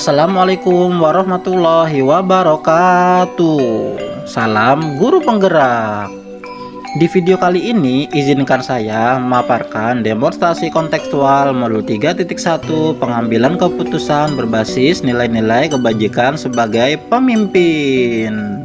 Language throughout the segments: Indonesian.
Assalamualaikum warahmatullahi wabarakatuh. Salam guru penggerak. Di video kali ini izinkan saya memaparkan demonstrasi kontekstual modul 3.1 pengambilan keputusan berbasis nilai-nilai kebajikan sebagai pemimpin.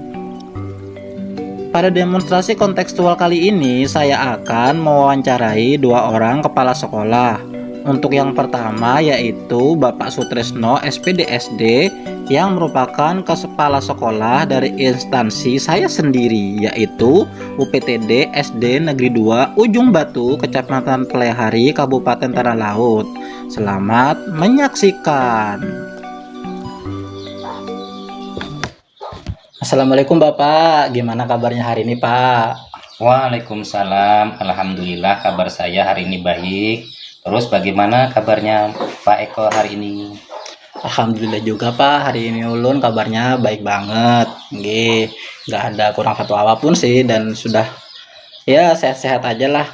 Pada demonstrasi kontekstual kali ini saya akan mewawancarai dua orang kepala sekolah. Untuk yang pertama yaitu Bapak Sutrisno SPD SD yang merupakan kepala sekolah dari instansi saya sendiri, yaitu UPTD SD Negeri 2 Ujung Batu, Kecamatan Telehari, Kabupaten Tanah Laut. Selamat menyaksikan. Assalamualaikum Bapak, gimana kabarnya hari ini Pak? Waalaikumsalam, alhamdulillah kabar saya hari ini baik. Terus bagaimana kabarnya Pak Eko hari ini? Alhamdulillah juga Pak, hari ini ulun kabarnya baik banget. Nggak ada kurang satu apapun sih, dan sudah ya sehat-sehat aja lah.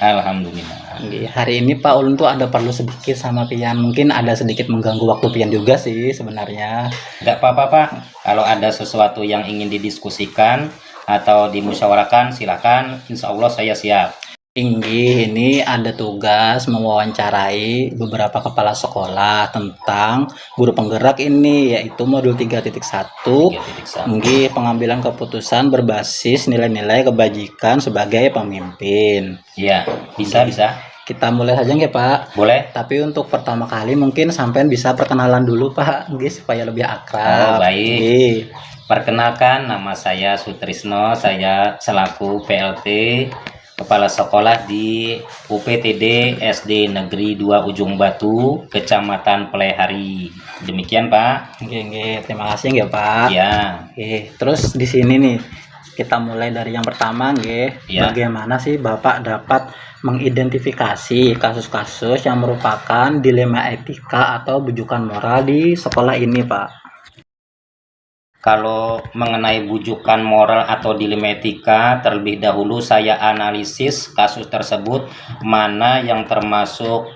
Alhamdulillah. Hari ini Pak ulun tuh ada perlu sedikit sama Pian, mungkin ada sedikit mengganggu waktu Pian juga sih sebenarnya. Nggak apa-apa Pak, kalau ada sesuatu yang ingin didiskusikan atau dimusyawarahkan silakan, insya Allah saya siap. Ini ada tugas mewawancarai beberapa kepala sekolah tentang guru penggerak ini, yaitu modul 3.1 pengambilan keputusan berbasis nilai-nilai kebajikan sebagai pemimpin. Iya, bisa. Kita mulai saja nggak Pak? Boleh. Tapi untuk pertama kali mungkin sampean bisa perkenalan dulu Pak, supaya lebih akrab. Oh baik. Perkenalkan, nama saya Sutrisno, saya selaku PLT Kepala Sekolah di UPTD SD Negeri 2 Ujung Batu, Kecamatan Telehari. Demikian Pak. Oke, terima kasih ya Pak. Ya. Oke, terus di sini nih kita mulai dari yang pertama ya. Bagaimana sih Bapak dapat mengidentifikasi kasus-kasus yang merupakan dilema etika atau bujukan moral di sekolah ini Pak? Kalau mengenai bujukan moral atau dilema etika, terlebih dahulu saya analisis kasus tersebut, mana yang termasuk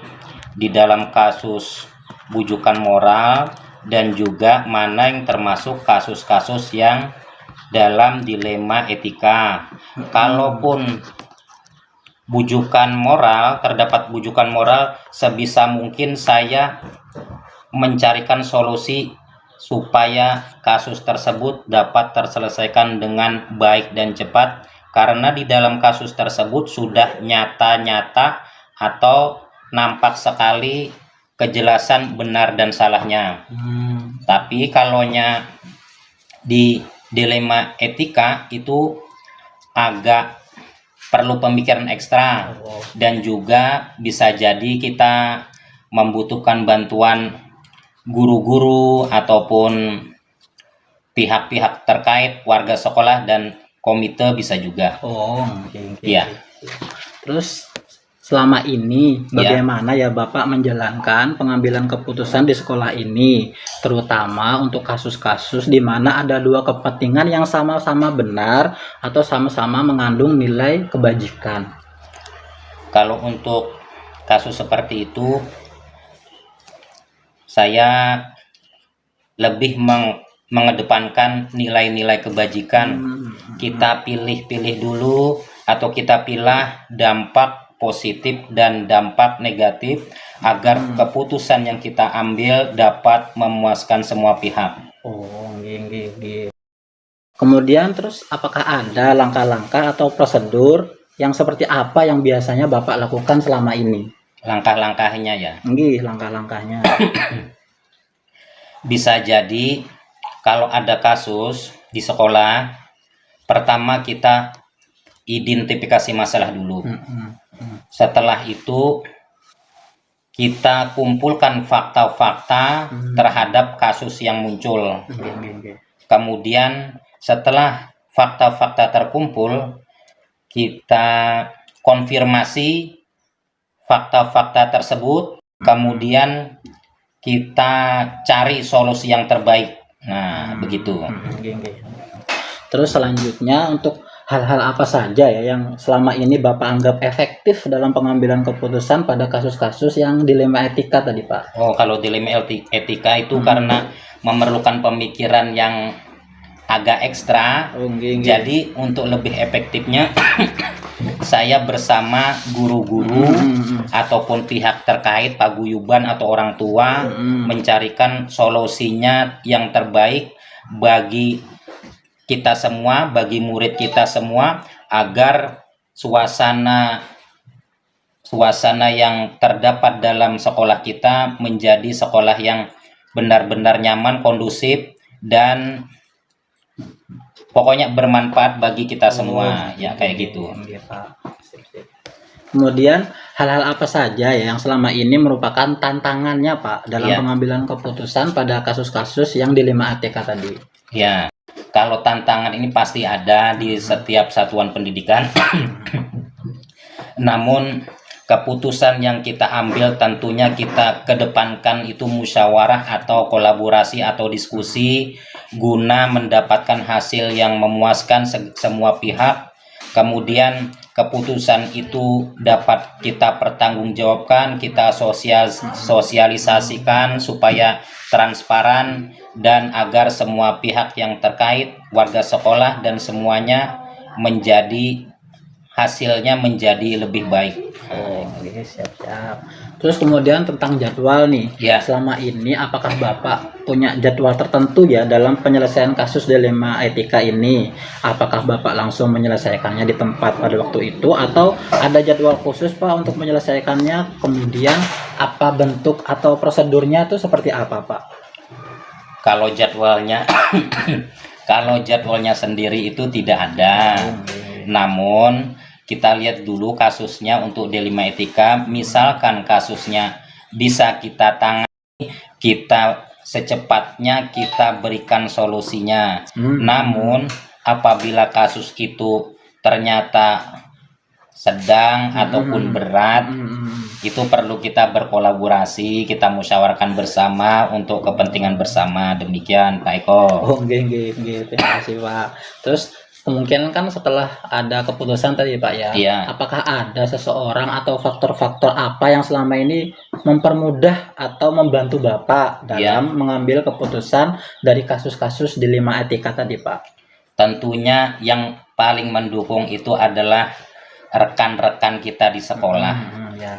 di dalam kasus bujukan moral dan juga mana yang termasuk kasus-kasus yang dalam dilema etika. Kalaupun bujukan moral, terdapat bujukan moral, sebisa mungkin saya mencarikan solusi supaya kasus tersebut dapat terselesaikan dengan baik dan cepat, karena di dalam kasus tersebut sudah nyata-nyata atau nampak sekali kejelasan benar dan salahnya. Tapi kalaunya di dilema etika itu agak perlu pemikiran ekstra, dan juga bisa jadi kita membutuhkan bantuan guru-guru ataupun pihak-pihak terkait, warga sekolah dan komite bisa juga. Iya. Terus selama ini bagaimana ya Bapak menjalankan pengambilan keputusan di sekolah ini, terutama untuk kasus-kasus di mana ada dua kepentingan yang sama-sama benar atau sama-sama mengandung nilai kebajikan? Kalau untuk kasus seperti itu, saya lebih mengedepankan nilai-nilai kebajikan. Kita pilih-pilih dulu, atau kita pilah dampak positif dan dampak negatif agar keputusan yang kita ambil dapat memuaskan semua pihak. Kemudian terus apakah ada langkah-langkah atau prosedur yang seperti apa yang biasanya Bapak lakukan selama ini? Langkah-langkahnya ya. Langkah-langkahnya. Bisa jadi kalau ada kasus di sekolah, pertama kita identifikasi masalah dulu. Setelah itu kita kumpulkan fakta-fakta terhadap kasus yang muncul. Kemudian setelah fakta-fakta terkumpul, kita konfirmasi fakta-fakta tersebut, kemudian kita cari solusi yang terbaik. Nah, begitu. Terus selanjutnya untuk hal-hal apa saja ya yang selama ini Bapak anggap efektif dalam pengambilan keputusan pada kasus-kasus yang dilema etika tadi, Pak? Oh, kalau dilema etika itu Hmm. karena memerlukan pemikiran yang agak ekstra. Oh, nggih, nggih. Jadi untuk lebih efektifnya saya bersama guru-guru ataupun pihak terkait, paguyuban atau orang tua mencarikan solusinya yang terbaik bagi kita semua, bagi murid kita semua, agar suasana yang terdapat dalam sekolah kita menjadi sekolah yang benar-benar nyaman, kondusif, dan pokoknya bermanfaat bagi kita semua. Ya kayak gitu. Iya, Pak. Kemudian hal-hal apa saja ya yang selama ini merupakan tantangannya, Pak, dalam Iya. pengambilan keputusan pada kasus-kasus yang dilema etika tadi? Ya, kalau tantangan ini pasti ada di setiap satuan pendidikan. Namun keputusan yang kita ambil tentunya kita kedepankan itu musyawarah atau kolaborasi atau diskusi guna mendapatkan hasil yang memuaskan semua pihak. Kemudian keputusan itu dapat kita pertanggungjawabkan, kita sosialisasikan supaya transparan dan agar semua pihak yang terkait, warga sekolah dan semuanya hasilnya menjadi lebih baik. Oh, oke, siap-siap. Terus kemudian tentang jadwal nih. Ya. Selama ini apakah Bapak punya jadwal tertentu ya dalam penyelesaian kasus dilema etika ini? Apakah Bapak langsung menyelesaikannya di tempat pada waktu itu atau ada jadwal khusus, Pak, untuk menyelesaikannya? Kemudian apa bentuk atau prosedurnya itu seperti apa, Pak? Kalau jadwalnya sendiri itu tidak ada. Namun kita lihat dulu kasusnya untuk dilema etika. Misalkan kasusnya bisa kita tangani, kita secepatnya kita berikan solusinya. Namun apabila kasus itu ternyata sedang ataupun berat, itu perlu kita berkolaborasi, kita musyawarahkan bersama untuk kepentingan bersama. Demikian, Pak Eko. Oh, nggih. Terima kasih, Pak. Terus kemungkinan kan setelah ada keputusan tadi, Pak, ya. Iya. Apakah ada seseorang atau faktor-faktor apa yang selama ini mempermudah atau membantu Bapak dalam mengambil keputusan dari kasus-kasus dilema etika tadi, Pak? Tentunya yang paling mendukung itu adalah rekan-rekan kita di sekolah,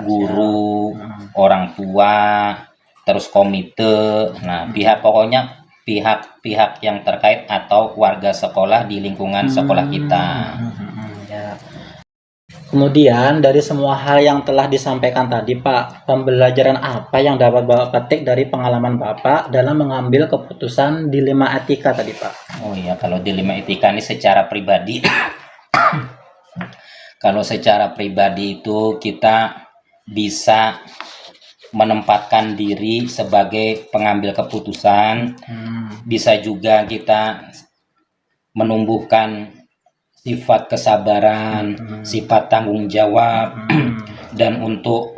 guru, orang tua, terus komite. Nah, pihak-pihak yang terkait atau warga sekolah di lingkungan sekolah kita. Ya. Kemudian dari semua hal yang telah disampaikan tadi, Pak, pembelajaran apa yang dapat Bapak petik dari pengalaman Bapak dalam mengambil keputusan dilema etika tadi, Pak? Oh iya, kalau dilema etika ini secara pribadi kalau secara pribadi itu kita bisa menempatkan diri sebagai pengambil keputusan, bisa juga kita menumbuhkan sifat kesabaran, sifat tanggung jawab, dan untuk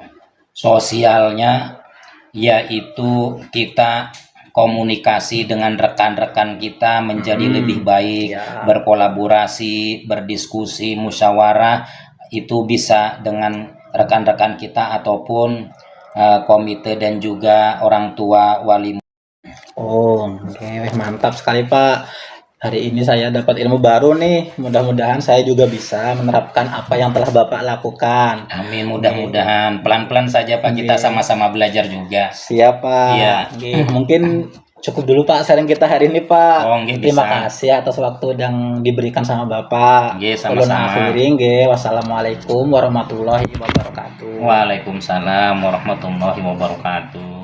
sosialnya yaitu kita komunikasi dengan rekan-rekan kita menjadi lebih baik, berkolaborasi, berdiskusi, musyawarah, itu bisa dengan rekan-rekan kita ataupun komite dan juga orang tua wali. Oh, oke, mantap sekali, Pak. Hari ini saya dapat ilmu baru nih. Mudah-mudahan saya juga bisa menerapkan apa yang telah Bapak lakukan. Amin, mudah-mudahan. Pelan-pelan saja, Pak, kita sama-sama belajar juga. Siap, Pak. Iya. Mungkin cukup dulu, Pak, sharing kita hari ini, Pak. Oh, nggih, Terima bisa. kasih atas waktu yang diberikan sama Bapak. Nggih, sama-sama. Wassalamualaikum warahmatullahi wabarakatuh. Waalaikumsalam warahmatullahi wabarakatuh.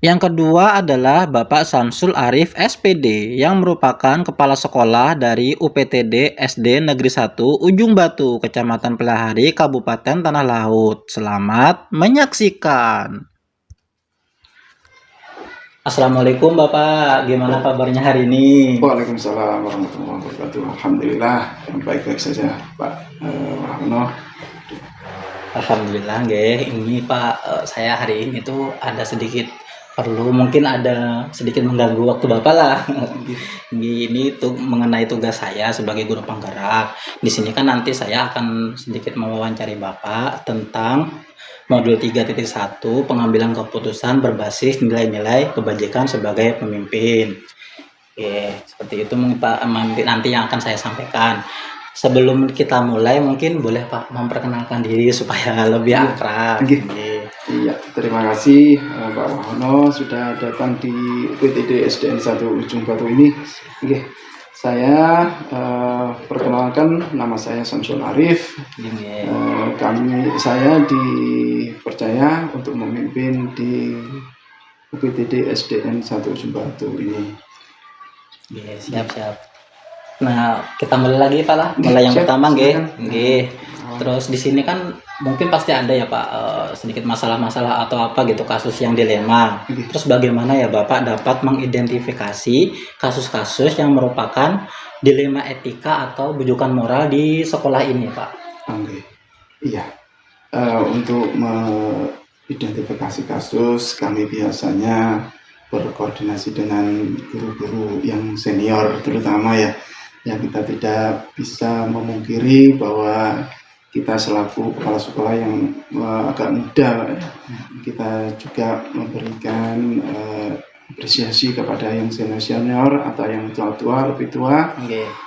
Yang kedua adalah Bapak Samsul Arif SPD yang merupakan Kepala Sekolah dari UPTD SD Negeri 1 Ujung Batu, Kecamatan Pelahari, Kabupaten Tanah Laut. Selamat menyaksikan. Assalamualaikum Bapak, gimana kabarnya hari ini? Waalaikumsalam warahmatullahi wabarakatuh. Alhamdulillah, baik-baik saja, Pak Rahmano. Alhamdulillah, nggih. Ini Pak, saya hari ini tuh ada sedikit perlu mungkin ada sedikit mengganggu waktu Bapak lah. Ini tuh mengenai tugas saya sebagai guru penggerak. Di sini kan nanti saya akan sedikit mewawancari Bapak tentang modul 3.1 pengambilan keputusan berbasis nilai-nilai kebajikan sebagai pemimpin. Oke, seperti itu Pak nanti yang akan saya sampaikan. Sebelum kita mulai mungkin boleh Pak memperkenalkan diri supaya lebih akrab. Iya, terima kasih Pak Wahono sudah datang di UPTD SDN 1 Ujung Batu ini. Oke, saya perkenalkan, nama saya Samsul Arif. Saya dipercaya untuk memimpin di UPTD SDN 1 Ujung Batu ini. Siap. Nah, kita mulai lagi Pak lah. Mulai yang pertama nggih. Terus di sini kan mungkin pasti ada ya Pak sedikit masalah-masalah atau apa gitu, kasus yang dilema. Terus bagaimana ya Bapak dapat mengidentifikasi kasus-kasus yang merupakan dilema etika atau bujukan moral di sekolah ini Pak? Iya. Untuk mengidentifikasi kasus, kami biasanya berkoordinasi dengan guru-guru yang senior terutama ya. Yang kita tidak bisa memungkiri bahwa kita selaku kepala sekolah yang agak muda, kita juga memberikan apresiasi kepada yang senior-senior atau yang tua-tua, lebih tua,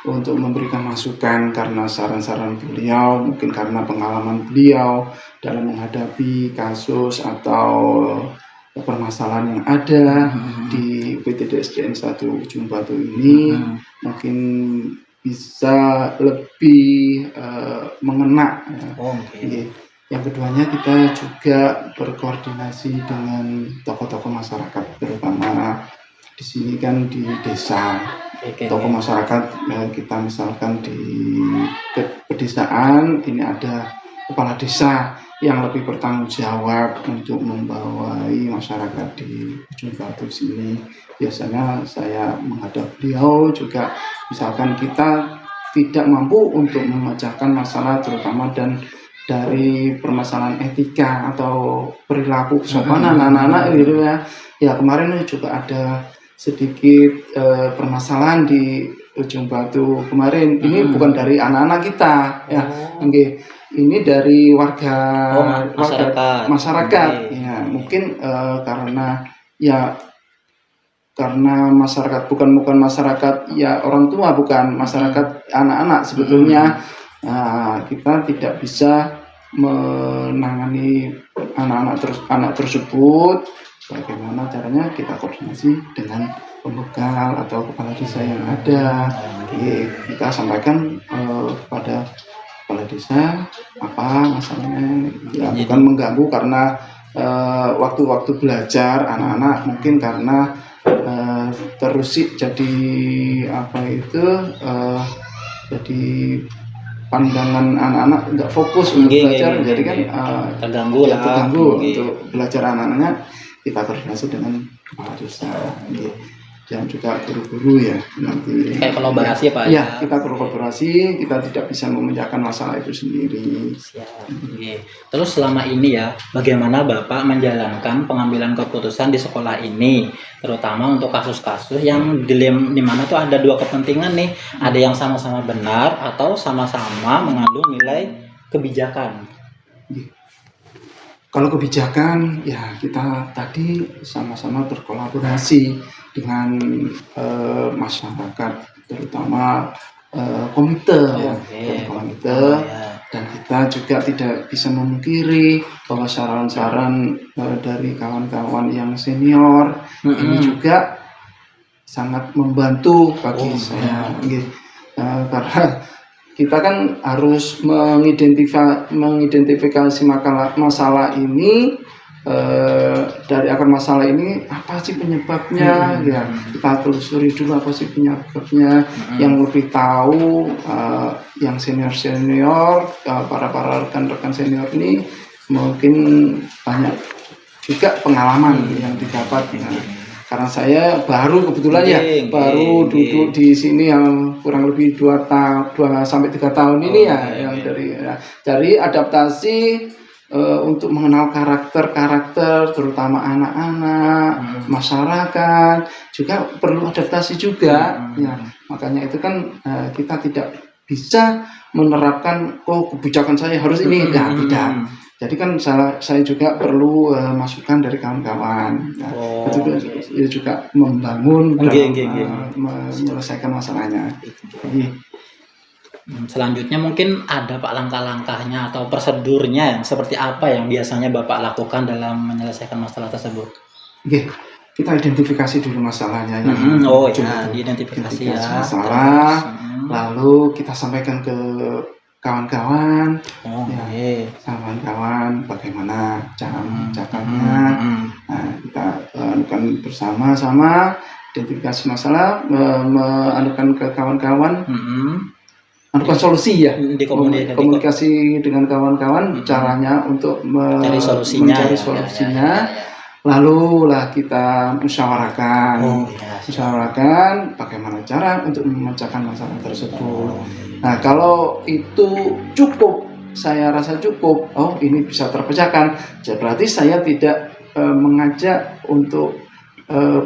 untuk memberikan masukan karena saran-saran beliau, mungkin karena pengalaman beliau dalam menghadapi kasus atau permasalahan yang ada di UPTD SDN 1 Ujung Batu ini, mungkin bisa lebih mengena. Yang keduanya, kita juga berkoordinasi dengan tokoh-tokoh masyarakat, terutama di sini kan di desa. Tokoh masyarakat, kita misalkan di pedesaan ini ada kepala desa yang lebih bertanggung jawab untuk membawai masyarakat di Ujung Batu sini. Biasanya saya menghadap beliau juga, misalkan kita tidak mampu untuk memecahkan masalah terutama dan dari permasalahan etika atau perilaku kesopanan anak-anak gitu ya. Ya, kemarin juga ada sedikit permasalahan di Ujung Batu kemarin. Ini bukan dari anak-anak kita ya. Ini dari warga masyarakat. Ya, mungkin karena masyarakat bukan masyarakat ya orang tua, bukan masyarakat anak-anak sebetulnya. Kita tidak bisa menangani anak tersebut. Bagaimana caranya, kita koordinasi dengan pembekal atau kepala desa yang ada. Kita sampaikan kepada kepala desa apa masalahnya, ya, bukan mengganggu karena waktu-waktu belajar anak-anak mungkin karena terusik jadi jadi pandangan anak-anak nggak fokus untuk belajar, jadi kan terganggu untuk belajar anak-anaknya. Kita koordinasi dengan kepala desa dan juga guru-guru ya, nanti kayak kolaborasi Pak ya. Kita kolaborasi, kita tidak bisa memecahkan masalah itu sendiri. Terus selama ini ya, bagaimana Bapak menjalankan pengambilan keputusan di sekolah ini, terutama untuk kasus-kasus yang di mana tuh ada dua kepentingan nih, ada yang sama-sama benar atau sama-sama mengandung nilai kebijakan. Kalau kebijakan ya, kita tadi sama-sama berkolaborasi dengan masyarakat, terutama komite, dan kita juga tidak bisa memungkiri bahwa saran-saran dari kawan-kawan yang senior ini juga sangat membantu bagi saya, karena kita kan harus mengidentifikasi masalah ini, dari akar masalah ini apa sih penyebabnya, ya kita telusuri dulu apa sih penyebabnya. Yang lebih tahu yang senior para rekan-rekan senior ini mungkin banyak juga pengalaman yang didapat. Karena saya kebetulan baru duduk di sini yang kurang lebih 2 sampai 3 tahun ini yang dari adaptasi untuk mengenal karakter-karakter, terutama anak-anak, masyarakat, juga perlu adaptasi juga. Ya, makanya itu kan kita tidak bisa menerapkan, oh kebijakan saya harus ini, ya tidak. Jadi kan saya juga perlu masukan dari kawan-kawan. Nah, itu juga membangun dalam menyelesaikan masalahnya. Jadi, selanjutnya mungkin ada Pak langkah-langkahnya atau prosedurnya yang seperti apa yang biasanya Bapak lakukan dalam menyelesaikan masalah tersebut? Oke, kita identifikasi dulu masalahnya. Diidentifikasi ya. Masalah, lalu kita sampaikan ke kawan-kawan, kawan-kawan bagaimana cara mengerjakannya. Nah, kita lakukan bersama-sama identifikasi masalah, mengadukan ke kawan-kawan, adukan solusi ya, komunikasi dengan kawan-kawan, caranya untuk mencari solusinya. Lalu lah kita musyawarahkan bagaimana cara untuk memecahkan masalah tersebut. Nah, kalau itu cukup, saya rasa cukup, oh ini bisa terpecahkan, berarti saya tidak mengajak untuk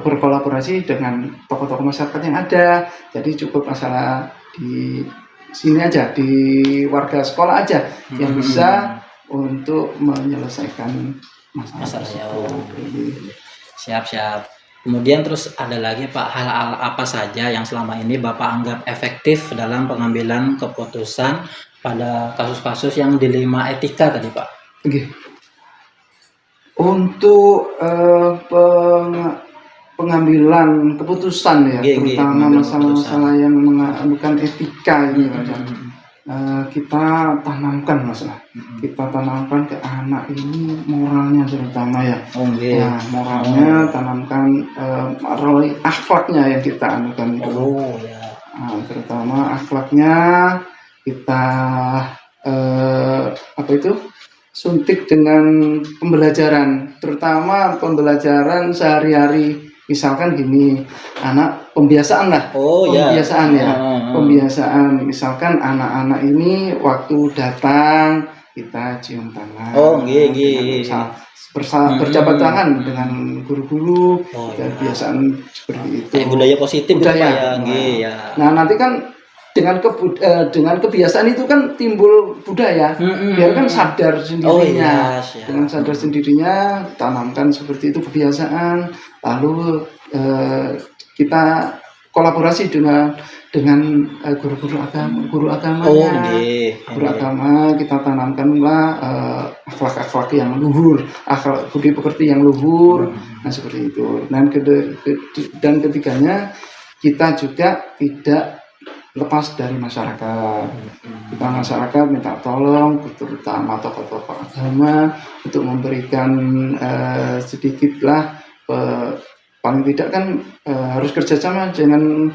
berkolaborasi dengan tokoh-tokoh masyarakat yang ada. Jadi cukup masalah di sini aja, di warga sekolah aja yang bisa untuk menyelesaikan masalah tersebut. Siap. Kemudian terus ada lagi Pak, hal-hal apa saja yang selama ini Bapak anggap efektif dalam pengambilan keputusan pada kasus-kasus yang dilema etika tadi Pak? Oke. Untuk pengambilan keputusan ya, terutama masalah-masalah yang mengandung etika ini, kita tanamkan kita tanamkan ke anak ini moralnya terutama ya. Nah, moralnya tanamkan akhlaknya yang kita anukan itu. Terutama akhlaknya kita suntik dengan pembelajaran, terutama pembelajaran sehari-hari. Misalkan gini, anak pembiasaan lah, pembiasaan. Misalkan anak-anak ini waktu datang kita cium tangan, berjabat tangan dengan guru-guru, kebiasaan seperti itu. Budaya positif ya. Nah, nanti kan dengan kebiasaan itu kan timbul budaya, biar kan sadar sendirinya. Dengan sadar sendirinya tanamkan seperti itu kebiasaan, lalu kita kolaborasi dengan guru agamanya. Guru agama kita tanamkanlah akhlak-akhlak yang luhur, akhlak budi pekerti yang luhur. Nah, seperti itu. Dan ketiganya, kita juga tidak lepas dari masyarakat. Kita masyarakat minta tolong, terutama tokoh-tokoh agama, untuk memberikan sedikitlah, paling tidak kan harus kerjasama dengan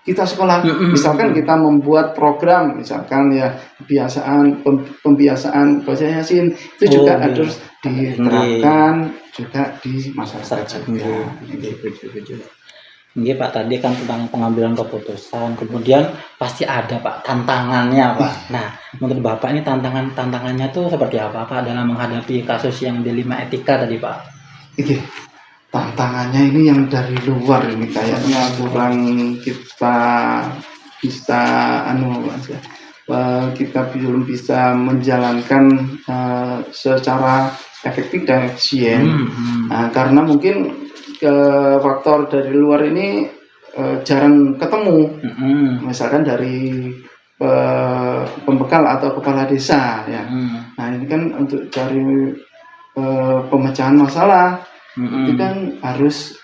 kita sekolah. Misalkan kita membuat program, misalkan ya pembiasaan baca Yasin, itu juga harus diterapkan juga di masyarakat juga. Pak, tadi kan tentang pengambilan keputusan, kemudian pasti ada Pak tantangannya Pak. Nah, menurut Bapak ini tantangannya tuh seperti apa Pak dalam menghadapi kasus yang dilema etika tadi Pak? Tantangannya ini yang dari luar ini kayaknya kurang kita bisa kita belum bisa menjalankan secara efektif dan efisien. Karena mungkin faktor dari luar ini jarang ketemu. Misalkan dari pembekal atau kepala desa ya. Nah, ini kan untuk cari pemecahan masalah itu kan harus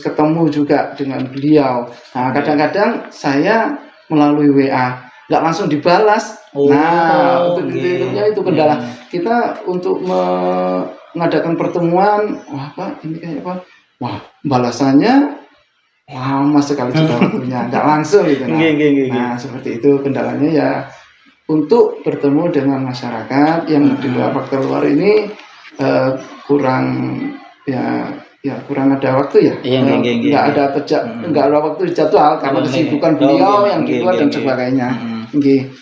ketemu juga dengan beliau. Nah, kadang-kadang saya melalui WA nggak langsung dibalas. Untuk itu kendala kita untuk mengadakan pertemuan. Ini kayak apa? Balasannya lama sekali juga waktunya, nggak langsung gitu. Nah, seperti itu kendalanya ya, untuk bertemu dengan masyarakat yang di luar faktor luar ini kurang ada waktu ya. Nggak ada waktu jadwal karena kesibukan beliau yang di luar dan sebagainya.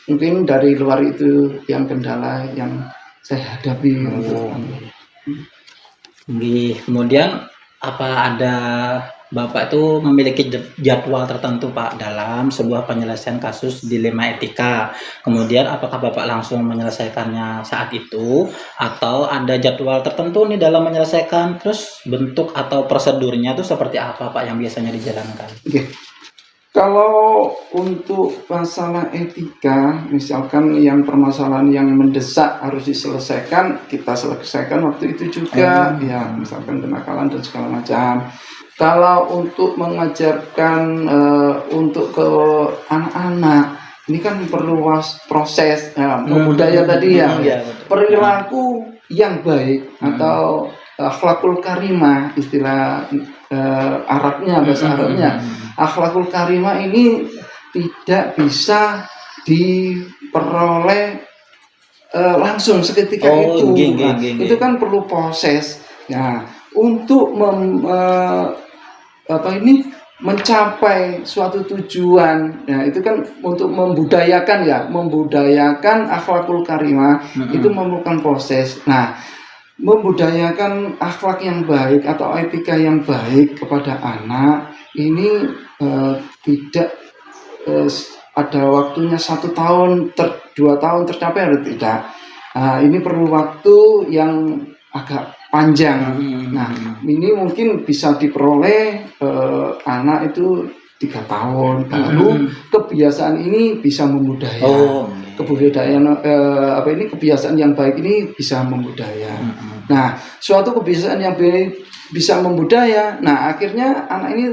Mungkin dari luar itu yang kendala yang saya hadapi Oh. Kemudian apa ada Bapak itu memiliki jadwal tertentu Pak dalam sebuah penyelesaian kasus dilema etika. Kemudian apakah Bapak langsung menyelesaikannya saat itu atau ada jadwal tertentu nih dalam menyelesaikan, terus bentuk atau prosedurnya itu seperti apa Pak yang biasanya dijalankan? Oke. Kalau untuk masalah etika, misalkan yang permasalahan yang mendesak harus diselesaikan, kita selesaikan waktu itu juga, ya misalkan kenakalan dan segala macam. Kalau untuk mengajarkan untuk ke anak-anak, ini kan perlu proses budaya tadi ya, perilaku yang baik atau akhlakul karimah, istilah Arabnya, bahasa Arabnya. Akhlakul karimah ini tidak bisa diperoleh langsung seketika itu. Itu kan perlu proses. Nah, untuk mencapai suatu tujuan, ya itu kan untuk membudayakan akhlakul karimah itu memerlukan proses. Nah, membudayakan akhlak yang baik atau etika yang baik kepada anak ini tidak ada waktunya 1 tahun, 2 tahun tercapai atau tidak. Ini perlu waktu yang agak panjang. Nah, ini mungkin bisa diperoleh anak itu 3 tahun, baru kebiasaan ini bisa membudaya. Kebiasaan yang baik ini bisa membudaya. Nah, suatu kebiasaan yang baik bisa membudaya. Nah, akhirnya anak ini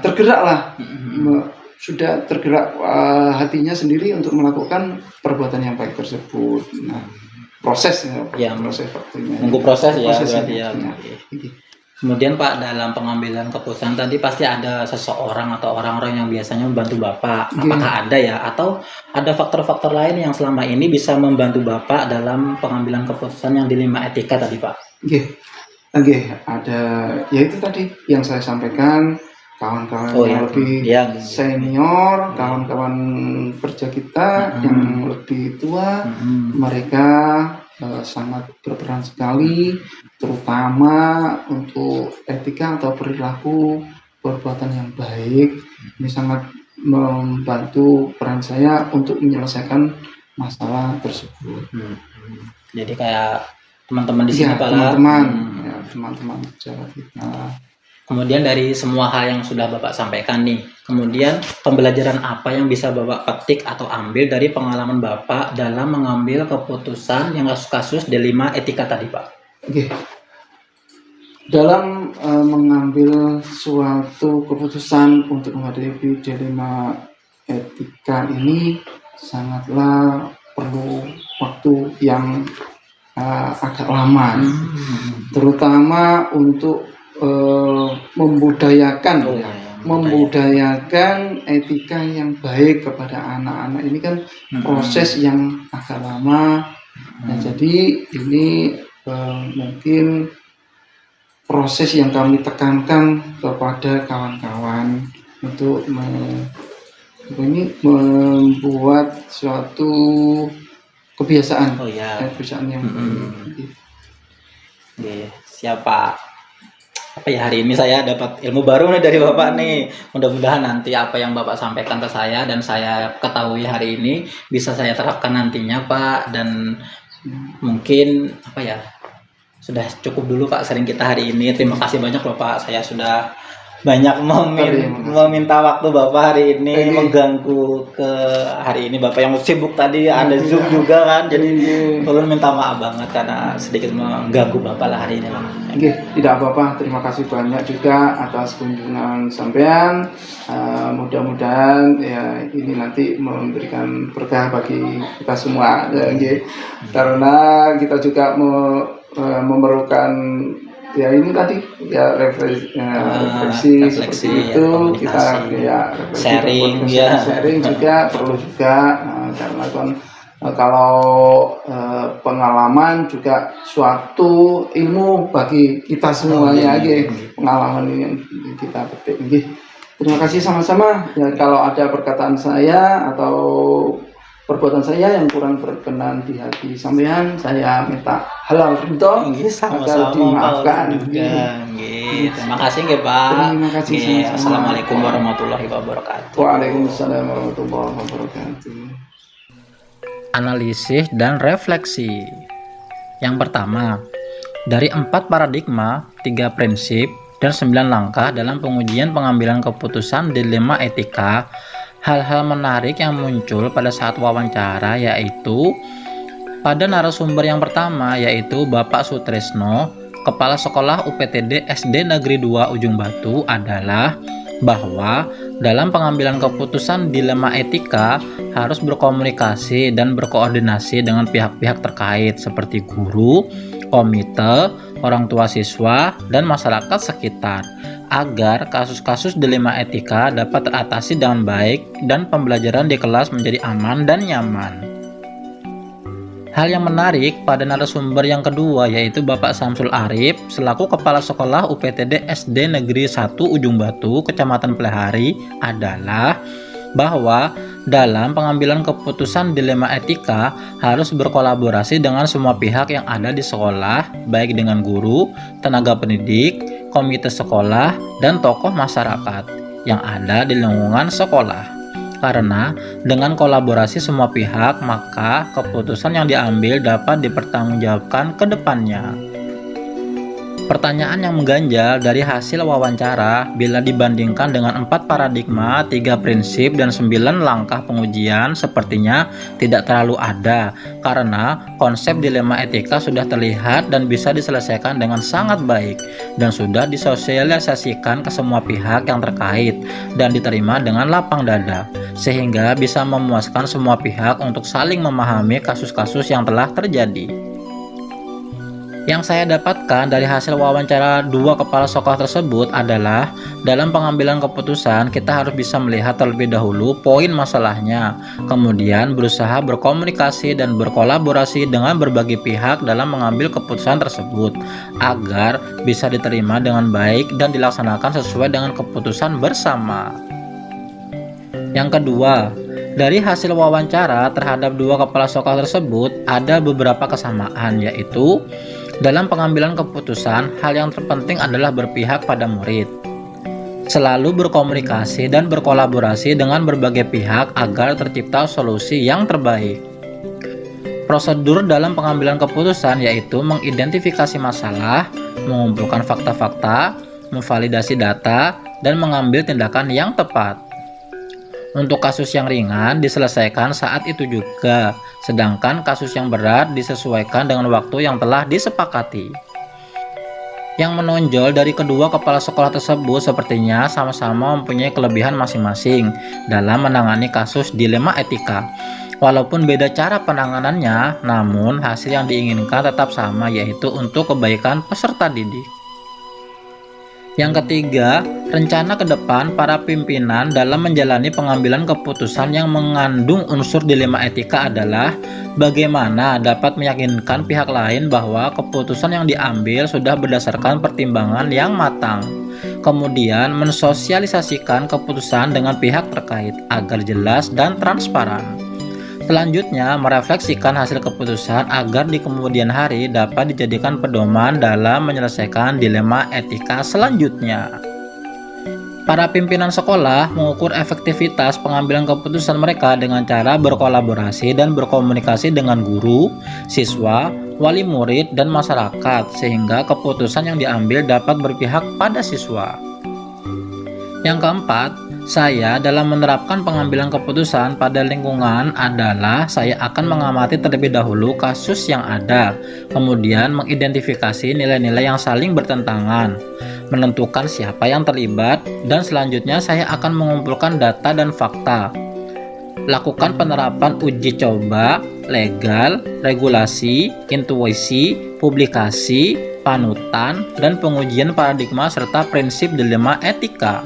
tergeraklah, sudah tergerak hatinya sendiri untuk melakukan perbuatan yang baik tersebut. Nah, proses waktunya. Nunggu proses ya, Proses berarti ya. Kemudian Pak, dalam pengambilan keputusan tadi pasti ada seseorang atau orang-orang yang biasanya membantu Bapak. Apakah ada ya? Atau ada faktor-faktor lain yang selama ini bisa membantu Bapak dalam pengambilan keputusan yang dilema etika tadi Pak? Ada. Ya itu tadi yang saya sampaikan, kawan-kawan yang lebih senior, kawan-kawan kerja kita yang lebih tua, mereka sangat berperan sekali, terutama untuk etika atau perilaku perbuatan yang baik. Ini sangat membantu peran saya untuk menyelesaikan masalah tersebut. Jadi kayak teman-teman di sini Pak, teman-teman pejabat kita. Kemudian dari semua hal yang sudah Bapak sampaikan nih, kemudian pembelajaran apa yang bisa Bapak petik atau ambil dari pengalaman Bapak dalam mengambil keputusan yang kasus-kasus dilema etika tadi Pak? Dalam mengambil suatu keputusan untuk menghadapi dilema etika ini sangatlah perlu waktu yang agak lama, terutama untuk membudayakan etika yang baik kepada anak-anak. Ini kan proses yang agak lama. Nah, jadi ini mungkin proses yang kami tekankan kepada kawan-kawan untuk membuat suatu kebiasaan yang siapa hari ini saya dapat ilmu baru nih dari Bapak nih. Mudah-mudahan nanti apa yang Bapak sampaikan ke saya dan saya ketahui hari ini bisa saya terapkan nantinya Pak. Dan mungkin sudah cukup dulu Pak sharing kita hari ini. Terima kasih banyak Bapak, saya sudah banyak meminta waktu Bapak hari ini, mengganggu ke hari ini Bapak yang sibuk tadi, ada Zoom juga kan, jadi perlu minta maaf banget karena sedikit mengganggu Bapak lah hari ini lah. Tidak apa-apa, terima kasih banyak juga atas kunjungan sampean. Mudah-mudahan ya ini nanti memberikan berkah bagi kita semua, karena kita juga memerlukan ya ini tadi ya refleksi seperti itu, kita sharing juga perlu juga, karena kan kalau pengalaman juga suatu ilmu bagi kita semuanya, pengalaman ini yang kita petik. Terima kasih sama-sama. Ya, kalau ada perkataan saya atau perbuatan saya yang kurang berkenan di hati sampean, saya minta halal ridho Nggih, agar sama-sama dimaafkan. Pak juga. Nggih, terima kasih nggih Pak. Terima kasih Nggih, sama-sama. Assalamualaikum warahmatullahi wabarakatuh. Waalaikumsalam warahmatullahi wabarakatuh. Analisis dan refleksi. Yang pertama, dari 4 paradigma, 3 prinsip, dan 9 langkah dalam pengujian pengambilan keputusan dilema etika, hal-hal menarik yang muncul pada saat wawancara yaitu pada narasumber yang pertama, yaitu Bapak Sutrisno, Kepala Sekolah UPTD SD Negeri 2 Ujung Batu, adalah bahwa dalam pengambilan keputusan dilema etika harus berkomunikasi dan berkoordinasi dengan pihak-pihak terkait seperti guru, komite, orang tua siswa, dan masyarakat sekitar agar kasus-kasus dilema etika dapat teratasi dengan baik dan pembelajaran di kelas menjadi aman dan nyaman. Hal yang menarik pada narasumber yang kedua yaitu Bapak Samsul Arif selaku Kepala Sekolah UPTD SD Negeri 1 Ujung Batu, Kecamatan Plehari, adalah bahwa dalam pengambilan keputusan dilema etika harus berkolaborasi dengan semua pihak yang ada di sekolah, baik dengan guru, tenaga pendidik, komite sekolah, dan tokoh masyarakat yang ada di lingkungan sekolah. Karena dengan kolaborasi semua pihak, maka keputusan yang diambil dapat dipertanggungjawabkan ke depannya. Pertanyaan yang mengganjal dari hasil wawancara bila dibandingkan dengan 4 paradigma, 3 prinsip, dan 9 langkah pengujian sepertinya tidak terlalu ada, karena konsep dilema etika sudah terlihat dan bisa diselesaikan dengan sangat baik dan sudah disosialisasikan ke semua pihak yang terkait dan diterima dengan lapang dada, sehingga bisa memuaskan semua pihak untuk saling memahami kasus-kasus yang telah terjadi. Yang saya dapatkan dari hasil wawancara 2 kepala sekolah tersebut adalah dalam pengambilan keputusan kita harus bisa melihat terlebih dahulu poin masalahnya, kemudian berusaha berkomunikasi dan berkolaborasi dengan berbagai pihak dalam mengambil keputusan tersebut agar bisa diterima dengan baik dan dilaksanakan sesuai dengan keputusan bersama. Yang kedua, dari hasil wawancara terhadap 2 kepala sekolah tersebut ada beberapa kesamaan, yaitu dalam pengambilan keputusan, hal yang terpenting adalah berpihak pada murid. Selalu berkomunikasi dan berkolaborasi dengan berbagai pihak agar tercipta solusi yang terbaik. Prosedur dalam pengambilan keputusan yaitu mengidentifikasi masalah, mengumpulkan fakta-fakta, memvalidasi data, dan mengambil tindakan yang tepat. Untuk kasus yang ringan diselesaikan saat itu juga, sedangkan kasus yang berat disesuaikan dengan waktu yang telah disepakati. Yang menonjol dari kedua kepala sekolah tersebut sepertinya sama-sama mempunyai kelebihan masing-masing dalam menangani kasus dilema etika. Walaupun beda cara penanganannya, namun hasil yang diinginkan tetap sama, yaitu untuk kebaikan peserta didik. Yang ketiga, rencana ke depan para pimpinan dalam menjalani pengambilan keputusan yang mengandung unsur dilema etika adalah bagaimana dapat meyakinkan pihak lain bahwa keputusan yang diambil sudah berdasarkan pertimbangan yang matang. Kemudian mensosialisasikan keputusan dengan pihak terkait agar jelas dan transparan. Selanjutnya, merefleksikan hasil keputusan agar di kemudian hari dapat dijadikan pedoman dalam menyelesaikan dilema etika selanjutnya. Para pimpinan sekolah mengukur efektivitas pengambilan keputusan mereka dengan cara berkolaborasi dan berkomunikasi dengan guru, siswa, wali murid, dan masyarakat, sehingga keputusan yang diambil dapat berpihak pada siswa. Yang keempat, saya dalam menerapkan pengambilan keputusan pada lingkungan adalah saya akan mengamati terlebih dahulu kasus yang ada, kemudian mengidentifikasi nilai-nilai yang saling bertentangan, menentukan siapa yang terlibat, dan selanjutnya saya akan mengumpulkan data dan fakta. Lakukan penerapan uji coba, legal, regulasi, intuisi, publikasi, panutan, dan pengujian paradigma serta prinsip dilema etika.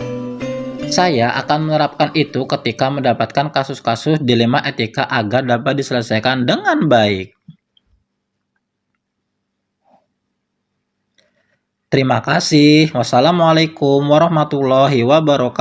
Saya akan menerapkan itu ketika mendapatkan kasus-kasus dilema etika agar dapat diselesaikan dengan baik. Terima kasih. Wassalamualaikum warahmatullahi wabarakatuh.